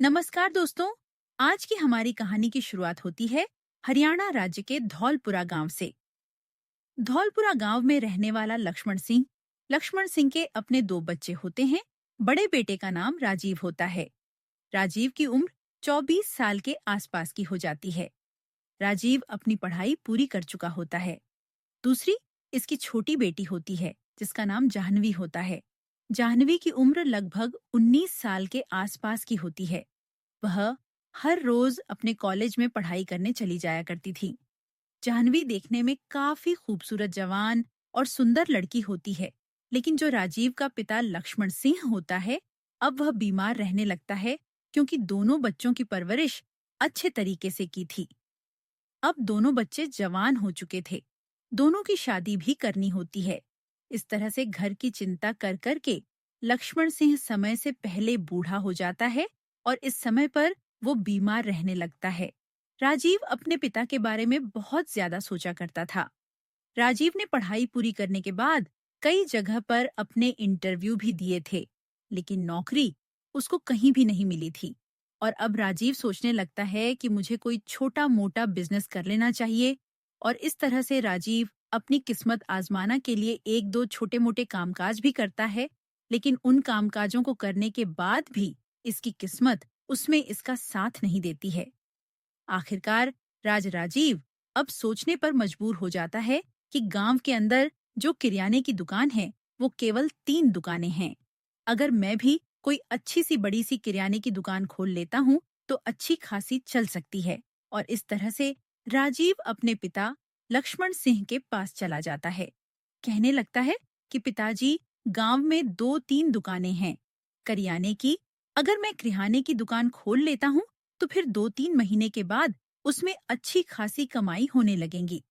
नमस्कार दोस्तों। आज की हमारी कहानी की शुरुआत होती है हरियाणा राज्य के धौलपुरा गांव से। धौलपुरा गांव में रहने वाला लक्ष्मण सिंह के अपने दो बच्चे होते हैं। बड़े बेटे का नाम राजीव होता है। राजीव की उम्र 24 साल के आसपास की हो जाती है। राजीव अपनी पढ़ाई पूरी कर चुका होता है। दूसरी इसकी छोटी बेटी होती है जिसका नाम जाह्नवी होता है। जाह्नवी की उम्र लगभग 19 साल के आसपास की होती है। वह हर रोज अपने कॉलेज में पढ़ाई करने चली जाया करती थी। जाह्नवी देखने में काफी खूबसूरत जवान और सुंदर लड़की होती है, लेकिन जो राजीव का पिता लक्ष्मण सिंह होता है, अब वह बीमार रहने लगता है क्योंकि दोनों बच्चों की परवरिश अच्छे तरीके से की थी। अब दोनों बच्चे जवान हो चुके थे। दोनों की शादी भी करनी होती है। इस तरह से घर की चिंता कर कर के लक्ष्मण सिंह समय से पहले बूढ़ा हो जाता है और इस समय पर वो बीमार रहने लगता है। राजीव अपने पिता के बारे में बहुत ज्यादा सोचा करता था। राजीव ने पढ़ाई पूरी करने के बाद कई जगह पर अपने इंटरव्यू भी दिए थे, लेकिन नौकरी उसको कहीं भी नहीं मिली थी। और अब राजीव सोचने लगता है कि मुझे कोई छोटा मोटा बिजनेस कर लेना चाहिए। और इस तरह से राजीव अपनी किस्मत आजमाना के लिए एक दो छोटे मोटे कामकाज भी करता है, लेकिन उन कामकाजों को करने के बाद भी इसकी किस्मत उसमें इसका साथ नहीं देती है। आखिरकार राजीव अब सोचने पर मजबूर हो जाता है कि गांव के अंदर जो किराने की दुकान है वो केवल 3 दुकानें हैं। अगर मैं भी कोई अच्छी सी बड़ी सी किराने की दुकान खोल लेता हूँ तो अच्छी खासी चल सकती है। और इस तरह से राजीव अपने पिता लक्ष्मण सिंह के पास चला जाता है। कहने लगता है कि पिताजी, गांव में 2-3 दुकानें हैं करियाने की। अगर मैं किराने की दुकान खोल लेता हूँ तो फिर 2-3 महीने के बाद उसमें अच्छी खासी कमाई होने लगेंगी।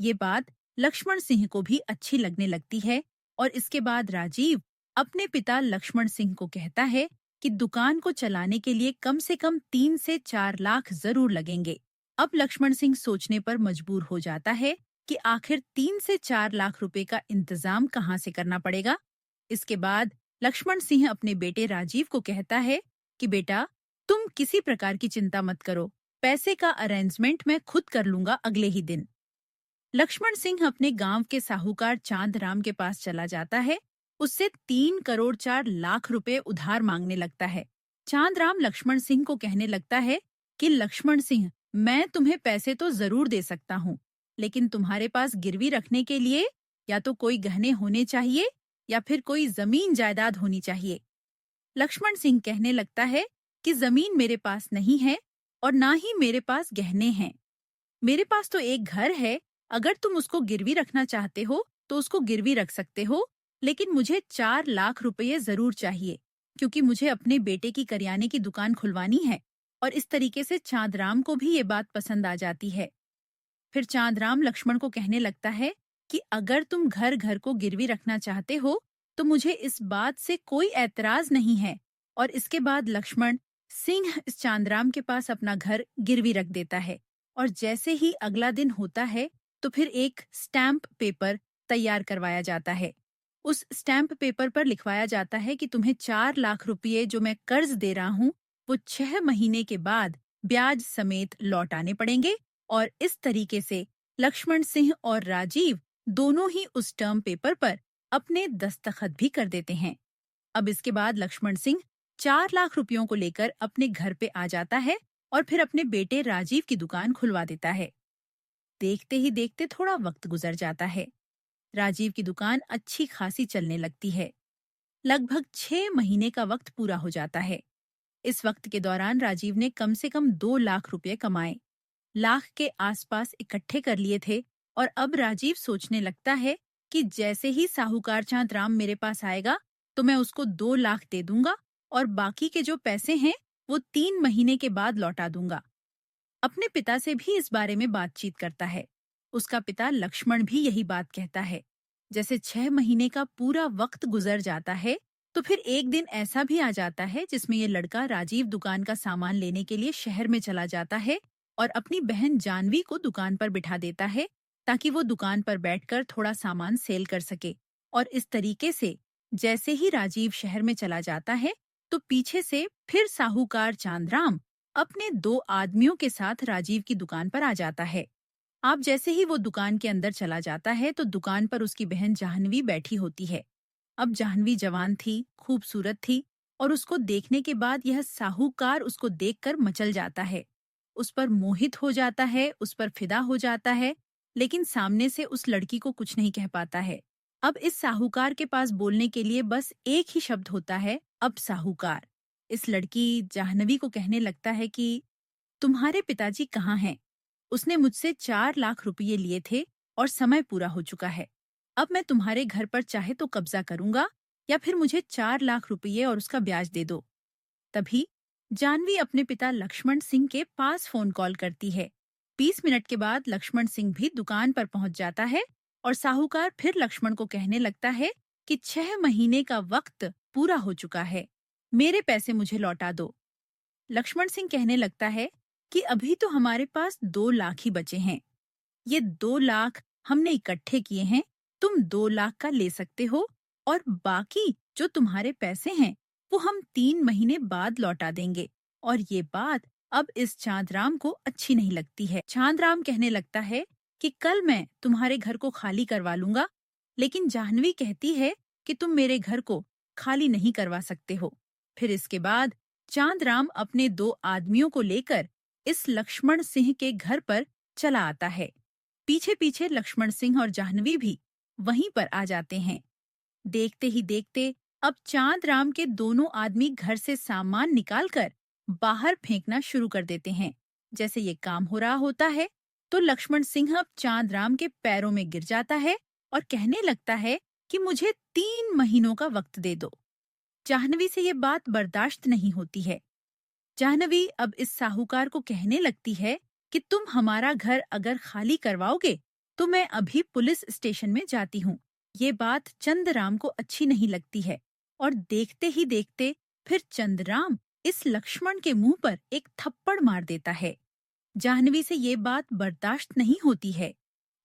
ये बात लक्ष्मण सिंह को भी अच्छी लगने लगती है और इसके बाद राजीव अपने पिता लक्ष्मण सिंह को कहता है कि दुकान को चलाने के लिए कम से कम 3 से 4 लाख जरूर लगेंगे। अब लक्ष्मण सिंह सोचने पर मजबूर हो जाता है कि आखिर 3 से 4 लाख रुपए का इंतजाम कहाँ से करना पड़ेगा। इसके बाद लक्ष्मण सिंह अपने बेटे राजीव को कहता है कि बेटा, तुम किसी प्रकार की चिंता मत करो, पैसे का अरेंजमेंट मैं खुद कर लूंगा अगले ही दिन। लक्ष्मण सिंह अपने गांव के साहूकार चांदराम के पास चला जाता है। उससे 3 करोड़ 4 लाख रुपए उधार मांगने लगता है। चांदराम लक्ष्मण सिंह को कहने लगता है कि लक्ष्मण सिंह, मैं तुम्हें पैसे तो जरूर दे सकता हूँ, लेकिन तुम्हारे पास गिरवी रखने के लिए या तो कोई गहने होने चाहिए या फिर कोई जमीन जायदाद होनी चाहिए। लक्ष्मण सिंह कहने लगता है कि जमीन मेरे पास नहीं है और ना ही मेरे पास गहने हैं। मेरे पास तो एक घर है। अगर तुम उसको गिरवी रखना चाहते हो तो उसको गिरवी रख सकते हो, लेकिन मुझे 4 लाख रुपये जरूर चाहिए क्योंकि मुझे अपने बेटे की करियाने की दुकान खुलवानी है। और इस तरीके से चांदराम को भी ये बात पसंद आ जाती है। फिर चांदराम लक्ष्मण को कहने लगता है कि अगर तुम घर घर को गिरवी रखना चाहते हो तो मुझे इस बात से कोई ऐतराज नहीं है। और इसके बाद लक्ष्मण सिंह इस चांदराम के पास अपना घर गिरवी रख देता है। और जैसे ही अगला दिन होता है तो फिर एक स्टैम्प पेपर तैयार करवाया जाता है। उस स्टैम्प पेपर पर लिखवाया जाता है कि तुम्हें 4 लाख रुपये जो मैं कर्ज दे रहा हूँ वो 6 महीने के बाद ब्याज समेत लौट आने पड़ेंगे। और इस तरीके से लक्ष्मण सिंह और राजीव दोनों ही उस टर्म पेपर पर अपने दस्तखत भी कर देते हैं। अब इसके बाद लक्ष्मण सिंह 4 लाख रुपयों को लेकर अपने घर पे आ जाता है और फिर अपने बेटे राजीव की दुकान खुलवा देता है। देखते ही देखते थोड़ा वक्त गुजर जाता है। राजीव की दुकान अच्छी खासी चलने लगती है। लगभग 6 महीने का वक्त पूरा हो जाता है। इस वक्त के दौरान राजीव ने कम से कम 2 लाख रुपए कमाए, लाख के आसपास इकट्ठे कर लिए थे। और अब राजीव सोचने लगता है कि जैसे ही साहूकार चांदराम मेरे पास आएगा तो मैं उसको 2 लाख दे दूंगा और बाकी के जो पैसे हैं वो 3 महीने के बाद लौटा दूंगा। अपने पिता से भी इस बारे में बातचीत करता है। उसका पिता लक्ष्मण भी यही बात कहता है। जैसे 6 महीने का पूरा वक्त गुजर जाता है तो फिर एक दिन ऐसा भी आ जाता है जिसमें ये लड़का राजीव दुकान का सामान लेने के लिए शहर में चला जाता है और अपनी बहन जानवी को दुकान पर बिठा देता है ताकि वो दुकान पर बैठकर थोड़ा सामान सेल कर सके। और इस तरीके से जैसे ही राजीव शहर में चला जाता है तो पीछे से फिर साहूकार चांदराम अपने दो आदमियों के साथ राजीव की दुकान पर आ जाता है। आप जैसे ही वो दुकान के अंदर चला जाता है तो दुकान पर उसकी बहन जाह्नवी बैठी होती है। अब जाह्नवी जवान थी, खूबसूरत थी और उसको देखने के बाद यह साहूकार उसको देखकर मचल जाता है। उस पर मोहित हो जाता है, उस पर फिदा हो जाता है, लेकिन सामने से उस लड़की को कुछ नहीं कह पाता है। अब इस साहूकार के पास बोलने के लिए बस एक ही शब्द होता है, अब साहूकार। इस लड़की जाह्नवी को कहने लगता है कि तुम्हारे पिताजी कहाँ हैं? उसने मुझसे 4 लाख रुपये लिए थे और समय पूरा हो चुका है। अब मैं तुम्हारे घर पर चाहे तो कब्जा करूंगा या फिर मुझे 4 लाख रुपये और उसका ब्याज दे दो। तभी जानवी अपने पिता लक्ष्मण सिंह के पास फोन कॉल करती है। 20 मिनट के बाद लक्ष्मण सिंह भी दुकान पर पहुंच जाता है और साहूकार फिर लक्ष्मण को कहने लगता है कि 6 महीने का वक्त पूरा हो चुका है, मेरे पैसे मुझे लौटा दो। लक्ष्मण सिंह कहने लगता है कि अभी तो हमारे पास 2 लाख ही बचे हैं। ये 2 लाख हमने इकट्ठे किए हैं, तुम 2 लाख का ले सकते हो और बाकी जो तुम्हारे पैसे हैं वो हम 3 महीने बाद लौटा देंगे। और ये बात अब इस चांदराम को अच्छी नहीं लगती है। चांदराम कहने लगता है कि कल मैं तुम्हारे घर को खाली करवा लूंगा, लेकिन जाह्नवी कहती है कि तुम मेरे घर को खाली नहीं करवा सकते हो। फिर इसके बाद चांदराम अपने दो आदमियों को लेकर इस लक्ष्मण सिंह के घर पर चला आता है। पीछे पीछे लक्ष्मण सिंह और जाह्नवी भी वहीं पर आ जाते हैं। देखते ही देखते अब चांदराम के दोनों आदमी घर से सामान निकालकर बाहर फेंकना शुरू कर देते हैं। जैसे ये काम हो रहा होता है तो लक्ष्मण सिंह अब चांदराम के पैरों में गिर जाता है और कहने लगता है कि मुझे 3 महीनों का वक्त दे दो। जाह्नवी से ये बात बर्दाश्त नहीं होती है। जाह्नवी अब इस साहूकार को कहने लगती है कि तुम हमारा घर अगर खाली करवाओगे तो मैं अभी पुलिस स्टेशन में जाती हूँ। ये बात चंद्रराम को अच्छी नहीं लगती है और देखते ही देखते फिर चंद्रराम इस लक्ष्मण के मुंह पर एक थप्पड़ मार देता है। जाह्नवी से ये बात बर्दाश्त नहीं होती है।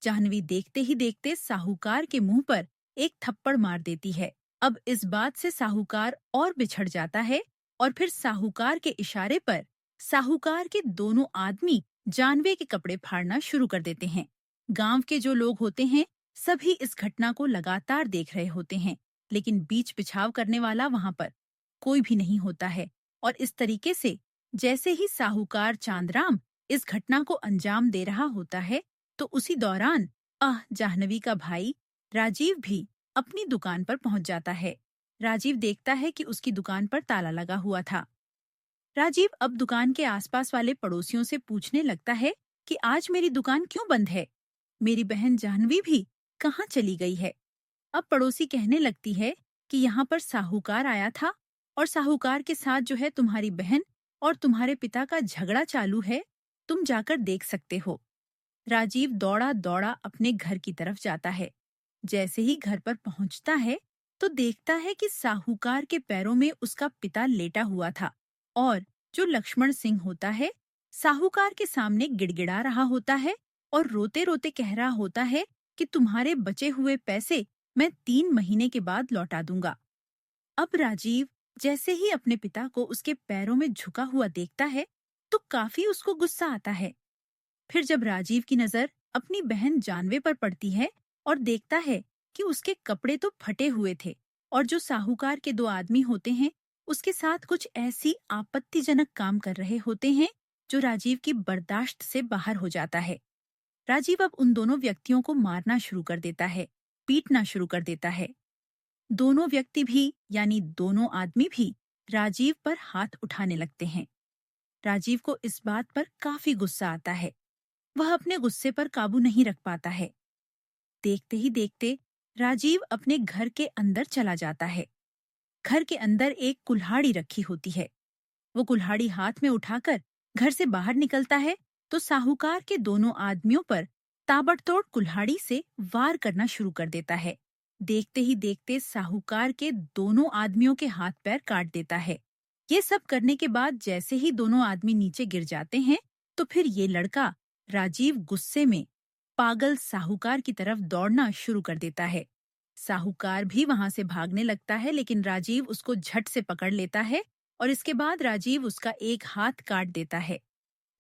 जाह्नवी देखते ही देखते साहूकार के मुंह पर एक थप्पड़ मार देती है। अब इस बात से साहूकार और बिछड़ जाता है और फिर साहूकार के इशारे पर साहूकार के दोनों आदमी जानवे के कपड़े फाड़ना शुरू कर देते हैं। गांव के जो लोग होते हैं सभी इस घटना को लगातार देख रहे होते हैं, लेकिन बीच बिछाव करने वाला वहां पर कोई भी नहीं होता है। और इस तरीके से जैसे ही साहूकार चांदराम इस घटना को अंजाम दे रहा होता है तो उसी दौरान जाह्नवी का भाई राजीव भी अपनी दुकान पर पहुंच जाता है। राजीव देखता है कि उसकी दुकान पर ताला लगा हुआ था। राजीव अब दुकान के आसपास वाले पड़ोसियों से पूछने लगता है कि आज मेरी दुकान क्यों बंद है? मेरी बहन जाह्नवी भी कहाँ चली गई है? अब पड़ोसी कहने लगती है कि यहाँ पर साहूकार आया था और साहूकार के साथ जो है तुम्हारी बहन और तुम्हारे पिता का झगड़ा चालू है, तुम जाकर देख सकते हो। राजीव दौड़ा दौड़ा अपने घर की तरफ जाता है। जैसे ही घर पर पहुंचता है तो देखता है कि साहूकार के पैरों में उसका पिता लेटा हुआ था और जो लक्ष्मण सिंह होता है साहूकार के सामने गिड़गिड़ा रहा होता है और रोते रोते कह रहा होता है कि तुम्हारे बचे हुए पैसे मैं 3 महीने के बाद लौटा दूंगा। अब राजीव जैसे ही अपने पिता को उसके पैरों में झुका हुआ देखता है तो काफी उसको गुस्सा आता है। फिर जब राजीव की नजर अपनी बहन जानवे पर पड़ती है और देखता है कि उसके कपड़े तो फटे हुए थे और जो साहूकार के दो आदमी होते हैं उसके साथ कुछ ऐसी आपत्तिजनक काम कर रहे होते हैं जो राजीव की बर्दाश्त से बाहर हो जाता है। राजीव अब उन दोनों व्यक्तियों को मारना शुरू कर देता है, पीटना शुरू कर देता है। दोनों व्यक्ति भी यानी दोनों आदमी भी राजीव पर हाथ उठाने लगते हैं। राजीव को इस बात पर काफी गुस्सा आता है। वह अपने गुस्से पर काबू नहीं रख पाता है। देखते ही देखते राजीव अपने घर के अंदर चला जाता है। घर के अंदर एक कुल्हाड़ी रखी होती है। वो कुल्हाड़ी हाथ में उठाकर घर से बाहर निकलता है तो साहूकार के दोनों आदमियों पर ताबड़तोड़ कुल्हाड़ी से वार करना शुरू कर देता है। देखते ही देखते साहूकार के दोनों आदमियों के हाथ पैर काट देता है। ये सब करने के बाद जैसे ही दोनों आदमी नीचे गिर जाते हैं तो फिर ये लड़का राजीव गुस्से में पागल साहूकार की तरफ दौड़ना शुरू कर देता है। साहूकार भी वहां से भागने लगता है, लेकिन राजीव उसको झट से पकड़ लेता है और इसके बाद राजीव उसका एक हाथ काट देता है।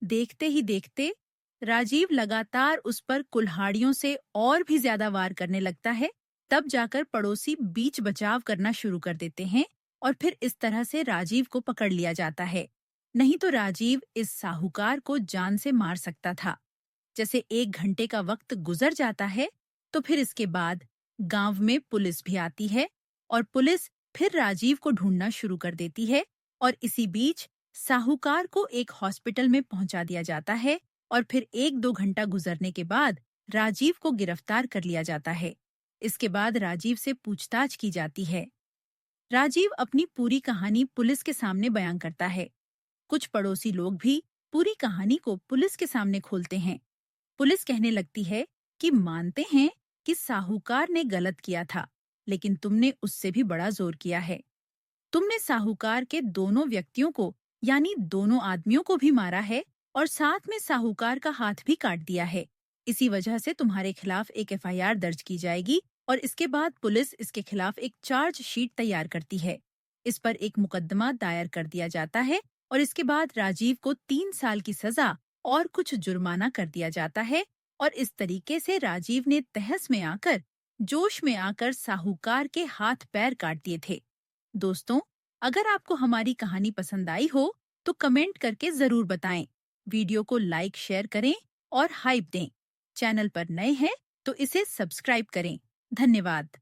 देखते ही देखते राजीव लगातार उस पर कुल्हाड़ियों से और भी ज्यादा वार करने लगता है। तब जाकर पड़ोसी बीच बचाव करना शुरू कर देते हैं और फिर इस तरह से राजीव को पकड़ लिया जाता है। नहीं तो राजीव इस साहूकार को जान से मार सकता था। जैसे 1 घंटे का वक्त गुजर जाता है तो फिर इसके बाद गांव में पुलिस भी आती है और पुलिस फिर राजीव को ढूंढना शुरू कर देती है और इसी बीच साहूकार को एक हॉस्पिटल में पहुंचा दिया जाता है और फिर 1-2 घंटा गुजरने के बाद राजीव को गिरफ्तार कर लिया जाता है। इसके बाद राजीव से पूछताछ की जाती है। राजीव अपनी पूरी कहानी पुलिस के सामने बयान करता है। कुछ पड़ोसी लोग भी पूरी कहानी को पुलिस के सामने खोलते हैं। पुलिस कहने लगती है कि मानते हैं कि साहूकार ने गलत किया था, लेकिन तुमने उससे भी बड़ा जोर किया है। तुमने साहूकार के दोनों व्यक्तियों को, यानी दोनों आदमियों को भी मारा है और साथ में साहूकार का हाथ भी काट दिया है। इसी वजह से तुम्हारे खिलाफ एक एफआईआर दर्ज की जाएगी और इसके बाद पुलिस इसके खिलाफ एक चार्ज शीट तैयार करती है। इस पर एक मुकदमा दायर कर दिया जाता है और इसके बाद राजीव को 3 साल की सजा और कुछ जुर्माना कर दिया जाता है और इस तरीके से राजीव ने तहस में आकर, जोश में आकर साहूकार के हाथ पैर काट दिए थे। दोस्तों, अगर आपको हमारी कहानी पसंद आई हो तो कमेंट करके जरूर बताएं। वीडियो को लाइक शेयर करें और हाइप दें। चैनल पर नए हैं तो इसे सब्सक्राइब करें। धन्यवाद।